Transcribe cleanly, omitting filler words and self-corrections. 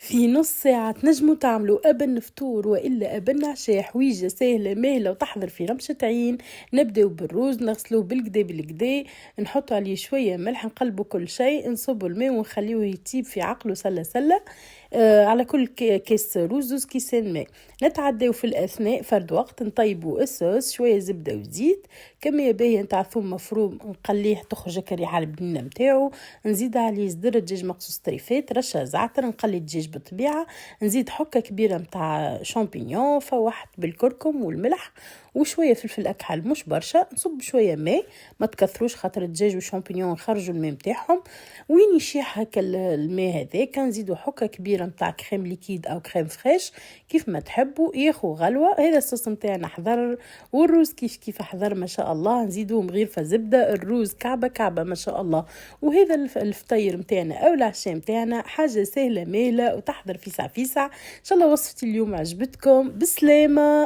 في نص ساعة تنجموا تعملوا أبن فطور وإلا أبن عشاء، حويجة سهلة ماهلة وتحضر في رمشة عين. نبداو بالروز نغسلوه بالكدا نحطوا عليه شوية ملح، نقلبوا كل شيء، نصبوا الماء ونخليه يطيب في عقله سلة. على كل كيس روز 2 كيسان ماء. نتعداو في الأثناء فرد وقت نطيبوا الصوص، شوية زبدة وزيت، كمية باهية نتاع ثوم مفروم نقليه تخرج الريحة البنينة نتاعو. نزيد عليه صدر دجاج مقصوص طريفات، رشة زعتر، نقلي الدجاج بالطبيعة، نزيد حكة كبيرة متاع شامبينيون فوحت بالكركم والملح وشوية فلفل أكحل مش برشا. نصب شوية ماء، ما تكثروش خاطر الدجاج والشامبينيون يخرجوا الماء متاعهم. وين يشيح هكا الماء هذاك نزيدوا حكة كبيرة متاع كريم ليكيد أو كريم فريش كيف ما تحبوا، ياخو غلوة. هذا الصوص متاعنا حضر، والروز كيف حضر ما شاء الله. نزيدوه مغيرفة زبدة، الروز كعبة ما شاء الله. وهذا الفطير متاعنا أو العشاء متاعنا حاجة سهلة مالة وتحضر فيسع. إن شاء الله وصفتي اليوم عجبتكم، بسلامة.